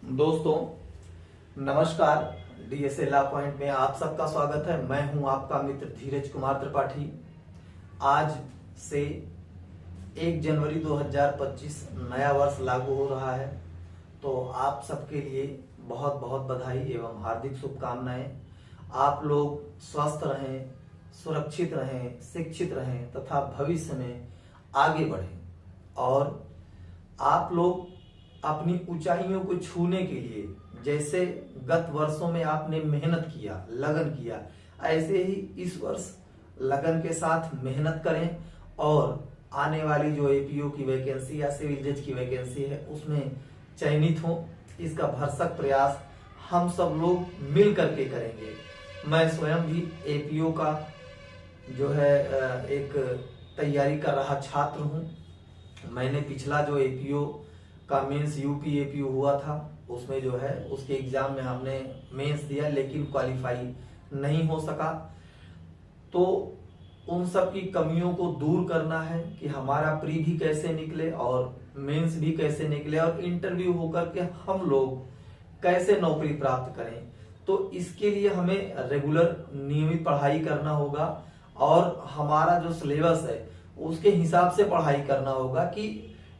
दोस्तों नमस्कार। DSA law point में आप सबका स्वागत है। मैं हूं आपका मित्र धीरज कुमार त्रिपाठी। आज से 1 जनवरी 2025 नया वर्ष लागू हो रहा है, तो आप सबके लिए बहुत बहुत बधाई एवं हार्दिक शुभकामनाएं। आप लोग स्वस्थ रहें, सुरक्षित रहें, शिक्षित रहें तथा भविष्य में आगे बढ़ें और आप लोग अपनी ऊंचाइयों को छूने के लिए जैसे गत वर्षों में आपने मेहनत किया, लगन किया, ऐसे ही इस वर्ष लगन के साथ मेहनत करें और आने वाली जो एपीओ की वैकेंसी या सिविल जज की वैकेंसी है उसमें चयनित हो। इसका भरसक प्रयास हम सब लोग मिल करके करेंगे। मैं स्वयं भी एपीओ का जो है एक तैयारी कर रहा छात्र हूं। मैंने पिछला जो एपीओ का मेंस यूपी एपीओ हुआ था उसमें जो है उसके एग्जाम में हमने मेंस दिया लेकिन क्वालिफाई नहीं हो सका। तो उन सब की कमियों को दूर करना है कि हमारा प्री भी कैसे निकले और मेंस भी कैसे निकले और इंटरव्यू होकर के हम लोग कैसे नौकरी प्राप्त करें। तो इसके लिए हमें रेगुलर नियमित पढ़ाई करना होगा और हमारा जो सिलेबस है उसके हिसाब से पढ़ाई करना होगा कि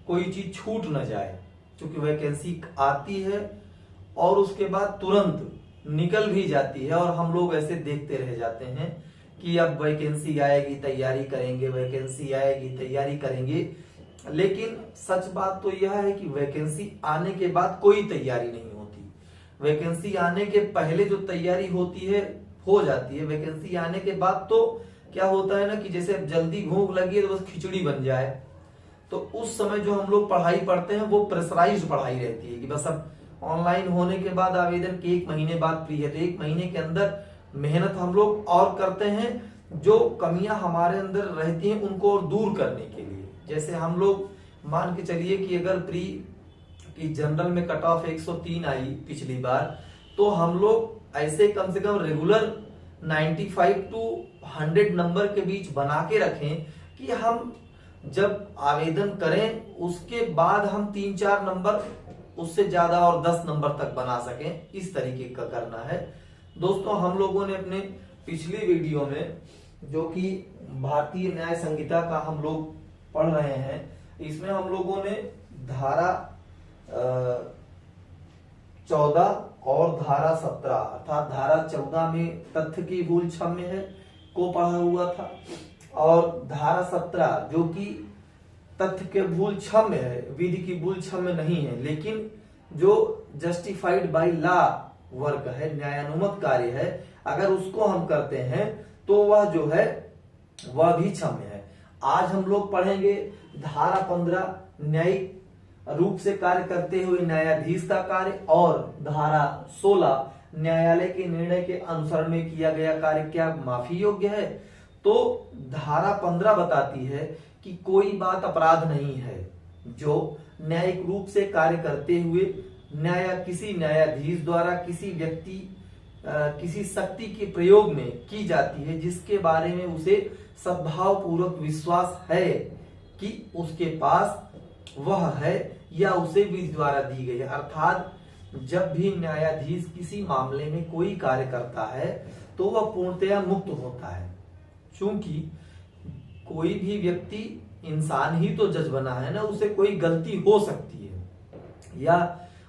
कोई चीज छूट न जाए, क्योंकि वैकेंसी आती है और उसके बाद तुरंत निकल भी जाती है और हम लोग ऐसे देखते रह जाते हैं कि अब वैकेंसी आएगी तैयारी करेंगे, वैकेंसी आएगी तैयारी करेंगे। लेकिन सच बात तो यह है कि वैकेंसी आने के बाद कोई तैयारी नहीं होती। वैकेंसी आने के पहले जो तैयारी होती है हो जाती है। वैकेंसी आने के बाद तो क्या होता है ना कि जैसे जल्दी भूख लगी है तो बस खिचड़ी बन जाए। तो उस समय जो हम लोग पढ़ाई पढ़ते हैं वो प्रेशराइज्ड पढ़ाई रहती है कि बस अब ऑनलाइन होने के बाद आवेदन के 1 महीने बाद प्री है तो 1 महीने के अंदर मेहनत हम लोग और करते हैं। जो कमियां हमारे अंदर रहती हैं उनको और दूर करने के लिए, जैसे हम लोग मान के चलिए कि अगर प्री की जनरल में कट ऑफ 103 आई पिछली बार, तो हम लोग ऐसे कम से कम रेगुलर 95 टू 100 नंबर के बीच बना के रखें कि हम जब आवेदन करें उसके बाद हम 3-4 नंबर उससे ज्यादा और 10 नंबर तक बना सकें। इस तरीके का करना है। दोस्तों हम लोगों ने अपने पिछली वीडियो में जो कि भारतीय न्याय संहिता का हम लोग पढ़ रहे हैं, इसमें हम लोगों ने धारा 14 और धारा 17 अर्थात धारा 14 में तथ्य की भूल क्षम्य है को पढ़ा हुआ था और धारा 17 जो कि तथ्य के भूल क्षम्य है, विधि की भूल क्षम्य नहीं है, लेकिन जो जस्टिफाइड बाय लॉ वर्क है, न्यायानुमत कार्य है, अगर उसको हम करते हैं तो वह जो है वह भी क्षम्य है। आज हम लोग पढ़ेंगे धारा 15 न्यायिक रूप से कार्य करते हुए न्यायाधीश का कार्य और धारा 16 न्यायालय के निर्णय के अनुसरण में किया गया कार्य क्या माफी योग्य है। तो धारा 15 बताती है कि कोई बात अपराध नहीं है जो न्यायिक रूप से कार्य करते हुए किसी न्यायाधीश द्वारा किसी व्यक्ति किसी शक्ति के प्रयोग में की जाती है जिसके बारे में उसे सद्भाव पूर्वक विश्वास है कि उसके पास वह है या उसे विधि द्वारा दी गई है। अर्थात जब भी न्यायाधीश किसी मामले में कोई कार्य करता है तो वह पूर्णतया मुक्त होता है, क्योंकि कोई भी व्यक्ति इंसान ही तो जज बना है ना, उसे कोई गलती हो सकती है। या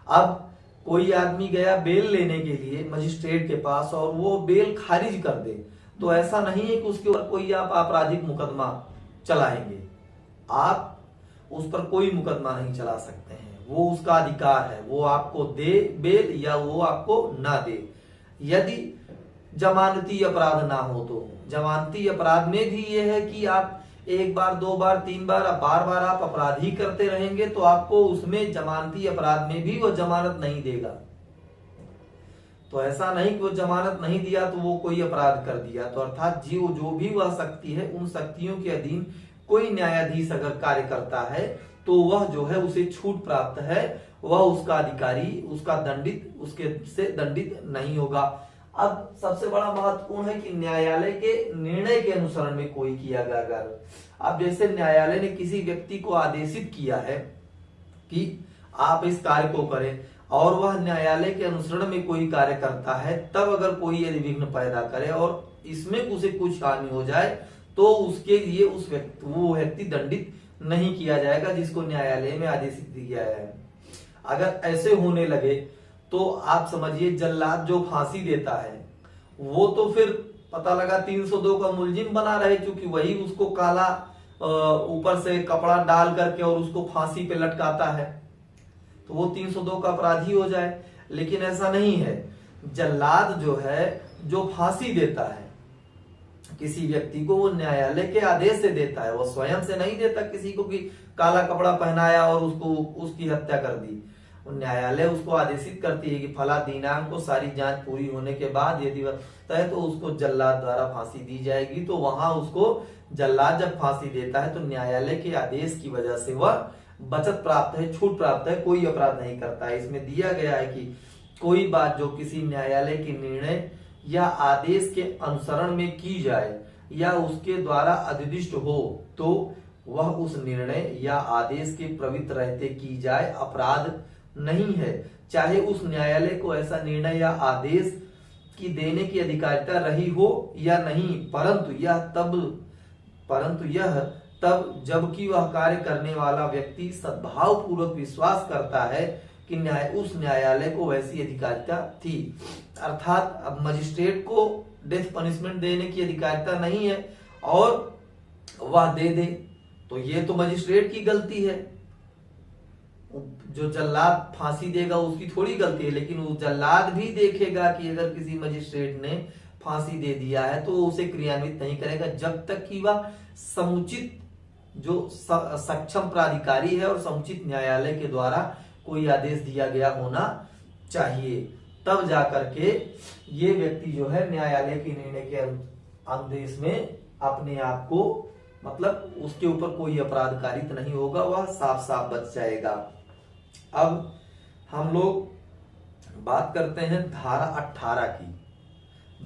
अब कोई आदमी गया बेल लेने के लिए मजिस्ट्रेट के पास और वो बेल खारिज कर दे, तो ऐसा नहीं है कि उसके ऊपर कोई आप आपराधिक मुकदमा चलाएंगे। आप उस पर कोई मुकदमा नहीं चला सकते हैं, वो उसका अधिकार है, वो आपको दे बेल या वो आपको ना दे। यदि जमानती अपराध ना हो तो जमानती अपराध में भी यह है कि आप 1 बार 2 बार 3 बार बार बार आप अपराध ही करते रहेंगे तो आपको उसमें जमानती अपराध में भी वो जमानत नहीं देगा। तो ऐसा नहीं कि वो जमानत नहीं दिया तो वो कोई अपराध कर दिया। तो अर्थात जो भी वह शक्ति है उन शक्तियों के अधीन कोई न्यायाधीश अगर कार्य करता है तो वह जो है उसे छूट प्राप्त है, वह उसका अधिकारी उसका दंडित उसके से दंडित नहीं होगा। अब सबसे बड़ा महत्वपूर्ण है कि न्यायालय के निर्णय के अनुसरण में कोई किया गया अगर अब जैसे न्यायालय ने किसी व्यक्ति को आदेशित किया है कि आप इस कार्य को करें, और वह न्यायालय के अनुसरण में कोई कार्य करता है, तब अगर कोई यदि विघ्न पैदा करे और इसमें उसे कुछ हानि हो जाए तो उसके लिए वो व्यक्ति दंडित नहीं किया जाएगा जिसको न्यायालय में आदेशित किया है। अगर ऐसे होने लगे तो आप समझिए जल्लाद जो फांसी देता है वो तो फिर पता लगा 302 का मुलजिम बना रहे, क्योंकि वही उसको काला ऊपर से कपड़ा डाल करके और उसको फांसी पे लटकाता है, तो वो 302 का अपराधी हो जाए। लेकिन ऐसा नहीं है। जल्लाद जो है, जो फांसी देता है किसी व्यक्ति को, वो न्यायालय के आदेश से देता है, वो स्वयं से नहीं देता किसी को कि काला कपड़ा पहनाया और उसको उसकी हत्या कर दी। न्यायालय उसको आदेशित करती है कि फला दिनांक को सारी जांच पूरी होने के बाद यदि वह तय तो उसको जल्लाद द्वारा फांसी दी जाएगी। तो वहां उसको जल्लाद जब फांसी देता है तो न्यायालय के आदेश की वजह से वह बचत प्राप्त है, छूट प्राप्त है, कोई अपराध नहीं करता है। इसमें दिया गया है कि कोई बात जो किसी न्यायालय के निर्णय या आदेश के अनुसरण में की जाए या उसके द्वारा अधिदिष्ट हो तो वह उस निर्णय या आदेश के प्रवृत्त रहते की जाए, अपराध नहीं है। चाहे उस न्यायालय को ऐसा निर्णय या आदेश की देने की अधिकारिता रही हो या नहीं, परंतु यह तब जबकि वह कार्य करने वाला व्यक्ति सद्भाव पूर्वक विश्वास करता है कि उस न्यायालय को वैसी अधिकारिता थी। अर्थात अब मजिस्ट्रेट को डेथ पनिशमेंट देने की अधिकारिता नहीं है और वह दे दे तो ये तो मजिस्ट्रेट की गलती है। जो जल्लाद फांसी देगा उसकी थोड़ी गलती है, लेकिन वो जल्लाद भी देखेगा कि अगर किसी मजिस्ट्रेट ने फांसी दे दिया है तो उसे क्रियान्वित नहीं करेगा जब तक कि वह समुचित जो सक्षम प्राधिकारी है और समुचित न्यायालय के द्वारा कोई आदेश दिया गया होना चाहिए। तब जाकर के ये व्यक्ति जो है न्यायालय के निर्णय के आदेश में अपने आप को मतलब उसके ऊपर कोई अपराध कारित नहीं होगा, वह साफ साफ बच जाएगा। अब हम लोग बात करते हैं धारा 18 की।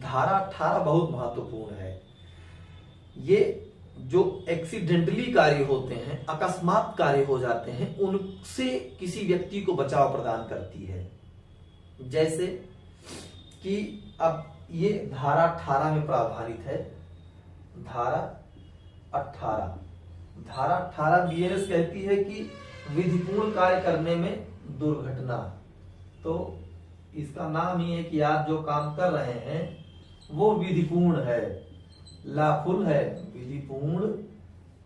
धारा 18 बहुत महत्वपूर्ण है। ये जो एक्सीडेंटली कार्य होते हैं, अकस्मात कार्य हो जाते हैं, उनसे किसी व्यक्ति को बचाव प्रदान करती है। जैसे कि अब ये धारा 18 में प्रावधानित है। धारा 18 बीएनएस कहती है कि विधिपूर्ण कार्य करने में दुर्घटना, तो इसका नाम ही है कि आप जो काम कर रहे हैं वो विधिपूर्ण है, लॉफुल है। विधिपूर्ण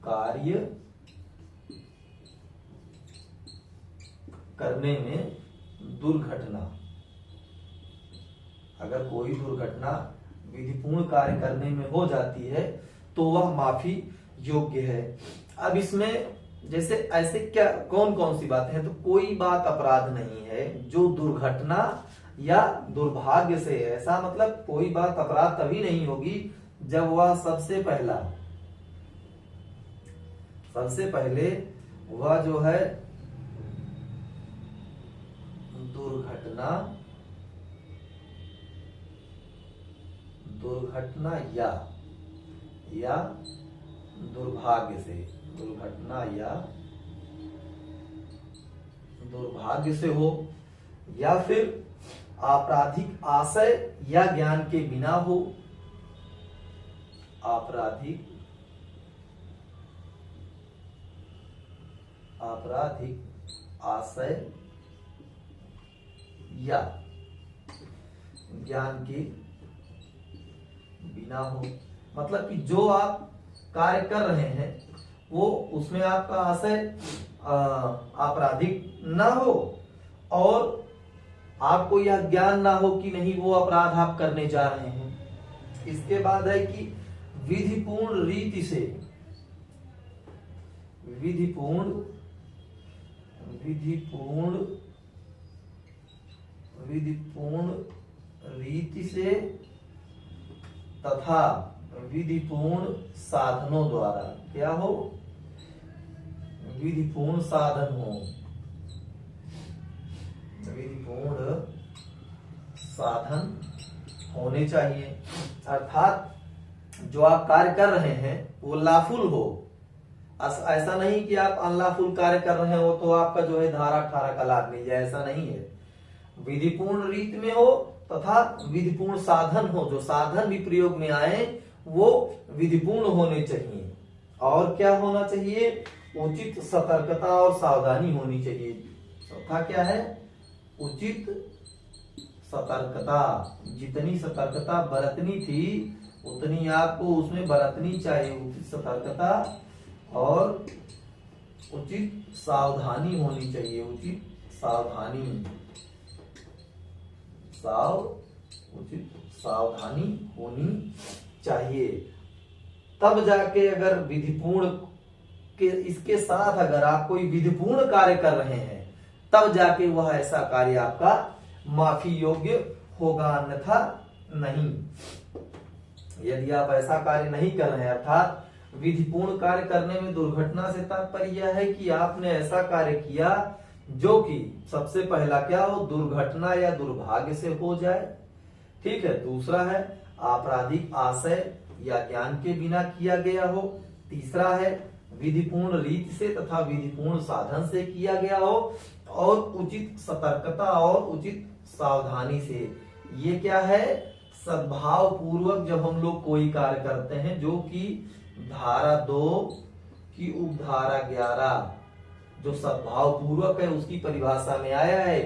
कार्य करने में दुर्घटना, अगर कोई दुर्घटना विधिपूर्ण कार्य करने में हो जाती है तो वह माफी योग्य है। अब इसमें जैसे ऐसे क्या कौन कौन सी बातें हैं, तो कोई बात अपराध नहीं है जो दुर्घटना या दुर्भाग्य से है। ऐसा मतलब कोई बात अपराध तभी नहीं होगी जब वह सबसे पहले वह जो है दुर्घटना या दुर्भाग्य से, दुर्घटना या दुर्भाग्य से हो, या फिर आपराधिक आशय या ज्ञान के बिना हो। आपराधिक आशय या ज्ञान के बिना हो, मतलब कि जो आप कार्य कर रहे हैं वो उसमें आपका आशय आपराधिक ना हो और आपको यह ज्ञान ना हो कि नहीं वो अपराध आप करने जा रहे हैं। इसके बाद है कि विधिपूर्ण रीति से, विधिपूर्ण रीति से तथा विधिपूर्ण साधनों द्वारा, क्या हो, विधिपूर्ण साधन हो, विधिपूर्ण साधन होने चाहिए। अर्थात जो आप कार्य कर रहे हैं वो लॉफुल हो। ऐसा नहीं कि आप अनलॉफुल कार्य कर रहे हो तो आपका जो है धारा 18 का लाभ मिल जाए, ऐसा नहीं है। विधिपूर्ण रीत में हो तथा विधिपूर्ण साधन हो, जो साधन भी प्रयोग में आए वो विधिपूर्ण होने चाहिए। और क्या होना चाहिए, उचित सतर्कता और सावधानी होनी चाहिए। चौथा क्या है, उचित सतर्कता। जितनी सतर्कता बरतनी थी उतनी आपको उसमें बरतनी चाहिए। उचित सतर्कता और उचित सावधानी होनी चाहिए। उचित सावधानी, उचित सावधानी होनी चाहिए। तब जाके अगर विधिपूर्ण के इसके साथ अगर आप कोई विधिपूर्ण कार्य कर रहे हैं तब जाके वह ऐसा कार्य आपका माफी योग्य होगा, अन्यथा नहीं। यदि आप ऐसा कार्य नहीं कर रहे हैं, अर्थात विधिपूर्ण कार्य करने में दुर्घटना से तात्पर्य यह है कि आपने ऐसा कार्य किया जो कि सबसे पहला क्या हो, दुर्घटना या दुर्भाग्य से हो जाए। ठीक है। दूसरा है आपराधिक आशय या ज्ञान के बिना किया गया हो। तीसरा है विधिपूर्ण रीति से तथा विधिपूर्ण साधन से किया गया हो और उचित सतर्कता और उचित सावधानी से। ये क्या है, सद्भाव पूर्वक जब हम लोग कोई कार्य करते हैं, जो कि धारा 2 की उपधारा 11 जो सद्भाव पूर्वक है उसकी परिभाषा में आया है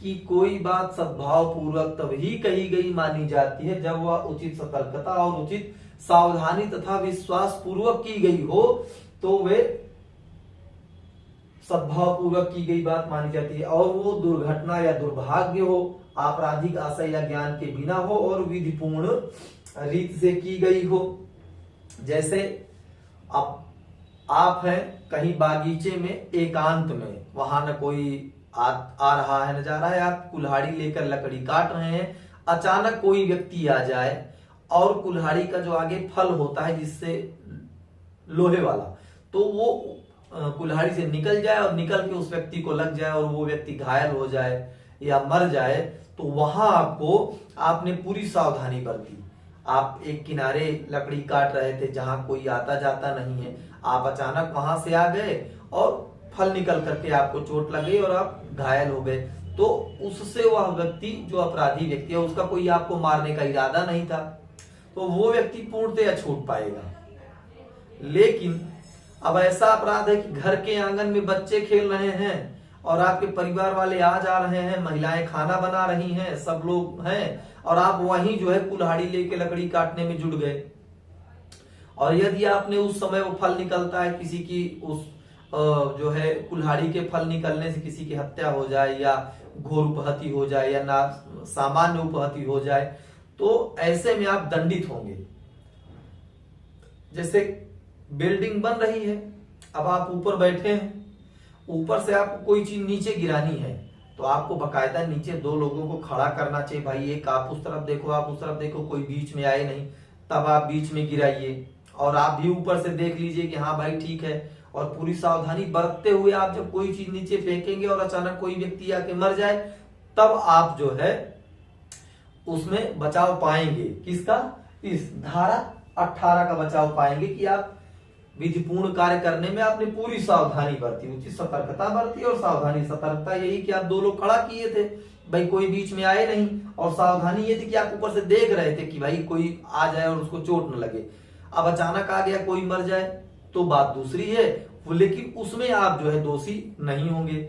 कि कोई बात सद्भाव पूर्वक तभी कही गई मानी जाती है जब वह उचित सतर्कता और उचित सावधानी तथा विश्वास पूर्वक की गई हो, तो वे सद्भाव पूर्वक की गई बात मानी जाती है। और वो दुर्घटना या दुर्भाग्य हो, आपराधिक आशय या ज्ञान के बिना हो और विधिपूर्ण रीत से की गई हो। जैसे अब आप हैं कहीं बागीचे में एकांत में, वहां न कोई आ रहा है न जा रहा है, आप कुल्हाड़ी लेकर लकड़ी काट रहे हैं, अचानक कोई व्यक्ति आ जाए और कुल्हाड़ी का जो आगे फल होता है जिससे लोहे वाला, तो वो कुल्हाड़ी से निकल जाए और निकल के उस व्यक्ति को लग जाए और वो व्यक्ति घायल हो जाए या मर जाए, तो वहां आपने पूरी सावधानी बरती। आप एक किनारे लकड़ी काट रहे थे जहां कोई आता जाता नहीं है, आप अचानक वहां से आ गए और फल निकल करके आपको चोट लग गई और आप घायल हो गए, तो उससे वह व्यक्ति जो अपराधी व्यक्ति है उसका कोई आपको मारने का इरादा नहीं था, तो वो व्यक्ति पूर्णतया छूट पाएगा। लेकिन अब ऐसा अपराध है कि घर के आंगन में बच्चे खेल रहे हैं और आपके परिवार वाले आ जा रहे हैं, महिलाएं खाना बना रही हैं, सब लोग हैं और आप वहीं जो है कुल्हाड़ी लेके लकड़ी काटने में जुट गए। और यदि आपने उस समय वो फल निकलता है किसी की, उस जो है कुल्हाड़ी के फल निकलने से किसी की हत्या हो जाए या घोर उपहति हो जाए या ना सामान्य उपहति हो जाए, तो ऐसे में आप दंडित होंगे। जैसे बिल्डिंग बन रही है, अब आप ऊपर बैठे हैं, ऊपर से आपको कोई चीज नीचे गिरानी है तो आपको बकायदा नीचे 2 लोगों को खड़ा करना चाहिए, भाई एक आप उस तरफ देखो, आप उस तरफ देखो, कोई बीच में आए नहीं, तब आप बीच में गिराइए। और आप भी ऊपर से देख लीजिए कि हाँ भाई ठीक है, और पूरी सावधानी बरतते हुए आप जब कोई चीज नीचे फेंकेंगे और अचानक कोई व्यक्ति आके मर जाए, तब आप जो है उसमें बचाव पाएंगे। किसका? इस धारा 18 का बचाव पाएंगे कि आप विधिपूर्ण कार्य करने में आपने पूरी सावधानी बरती, उचित सतर्कता बरती और सावधानी। सतर्कता यही कि आप 2 लोग खड़ा किए थे, भाई कोई बीच में आए नहीं, और सावधानी ये थी कि आप ऊपर से देख रहे थे कि भाई कोई आ जाए और उसको चोट न लगे। अब अचानक आ गया कोई मर जाए तो बात दूसरी है, लेकिन उसमें आप जो है दोषी नहीं होंगे।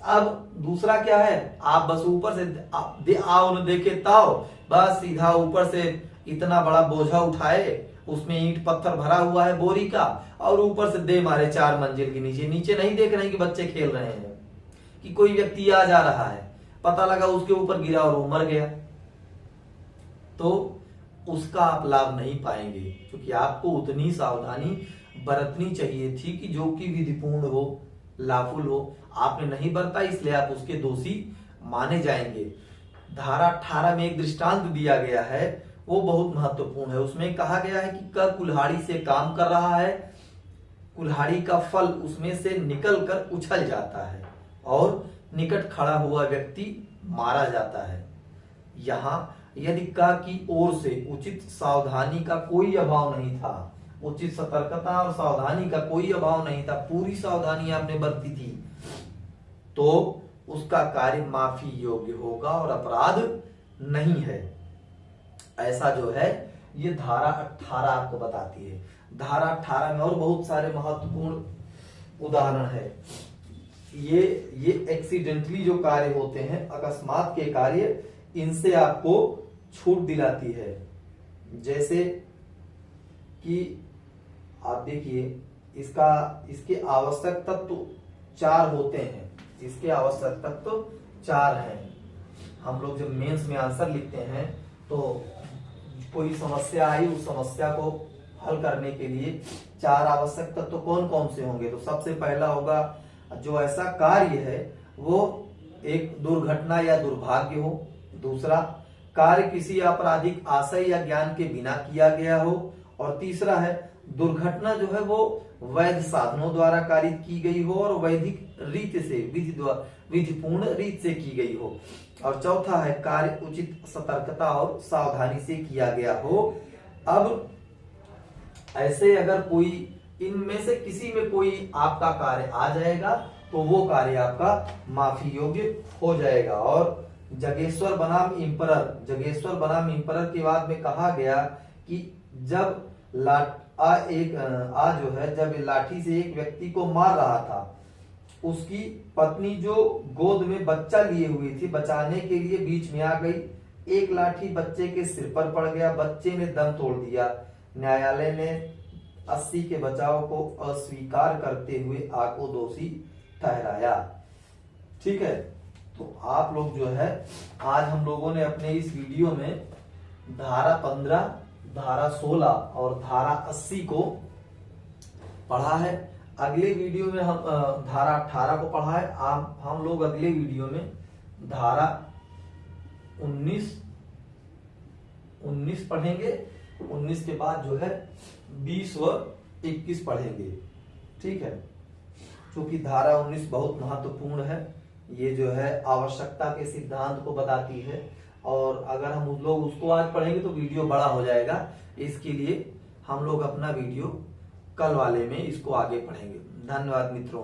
अब दूसरा क्या है, आप बस ऊपर से आओ न देखे ताओ, बस सीधा ऊपर से इतना बड़ा बोझा उठाए, उसमें ईंट पत्थर भरा हुआ है बोरी का, और ऊपर से दे मारे 4 मंजिल के नीचे। नीचे नहीं देख रहे हैं कि बच्चे खेल रहे हैं, कि कोई व्यक्ति आ जा रहा है, पता लगा उसके ऊपर गिरा और वो मर गया, तो उसका आप लाभ नहीं पाएंगे, क्योंकि आपको उतनी सावधानी बरतनी चाहिए थी कि जो कि विधिपूर्ण हो, लाफुल हो। आपने नहीं बरता, इसलिए आप उसके दोषी माने जाएंगे। धारा 18 में एक दृष्टांत दिया गया है, वो बहुत महत्वपूर्ण है। उसमें कहा गया है कि कुल्हाड़ी से काम कर रहा है, कुल्हाड़ी का फल उसमें से निकलकर उछल जाता है और निकट खड़ा हुआ व्यक्ति मारा जाता है। यहाँ यदि का की ओर से उचित सावधानी का कोई अभाव नहीं था, उचित सतर्कता और सावधानी का कोई अभाव नहीं था, पूरी सावधानी आपने बरती थी, तो उसका कार्य माफी योग्य होगा और अपराध नहीं है। ऐसा जो है ये धारा 18 आपको बताती है। धारा 18 में और बहुत सारे महत्वपूर्ण उदाहरण है। ये एक्सीडेंटली जो कार्य होते हैं, अकस्मात के कार्य, इनसे आपको छूट दिलाती है। जैसे कि आप देखिए, इसके आवश्यक तत्व 4 होते हैं। इसके आवश्यक तत्व 4 हैं। हम लोग जब मेंस में आंसर लिखते हैं तो कोई समस्या आई, उस समस्या को हल करने के लिए 4 आवश्यक तत्व कौन कौन से होंगे? तो सबसे पहला होगा, जो ऐसा कार्य है वो एक दुर्घटना या दुर्भाग्य हो। दूसरा, कार्य किसी आपराधिक आशय या ज्ञान के बिना किया गया हो। और तीसरा है, दुर्घटना जो है वो वैध साधनों द्वारा कारित की गई हो और वैधिक रीत से, विधिपूर्ण रीत से की गई हो। और चौथा है, कार्य उचित सतर्कता और सावधानी से किया गया हो। अब ऐसे अगर कोई इनमें से किसी में कोई आपका कार्य आ जाएगा तो वो कार्य आपका माफी योग्य हो जाएगा। और जगेश्वर बनाम इंपरर के बाद में कहा गया कि जब जब लाठी से एक व्यक्ति को मार रहा था, उसकी पत्नी जो गोद में बच्चा लिए हुई थी, बचाने के लिए बीच में आ गई। एक लाठी बच्चे के सिर पर पड़ गया, बच्चे ने दम तोड़ दिया। न्यायालय ने 80 के बचाव को अस्वीकार करते हुए आग को दोषी ठहराया। ठीक है, तो आप लोग जो है, आज हम लोगों ने अपने इस वीडियो में धारा 15, धारा 16 और धारा 80 को पढ़ा है। अगले वीडियो में हम धारा 18 को पढ़ा है। हम लोग अगले वीडियो में धारा 19 पढ़ेंगे। 19 के बाद जो है 20 व 21 पढ़ेंगे। ठीक है, क्योंकि धारा 19 बहुत महत्वपूर्ण है। ये जो है आवश्यकता के सिद्धांत को बताती है, और अगर हम लोग उसको आज पढ़ेंगे तो वीडियो बड़ा हो जाएगा। इसके लिए हम लोग अपना वीडियो कल वाले में इसको आगे पढ़ेंगे। धन्यवाद मित्रों।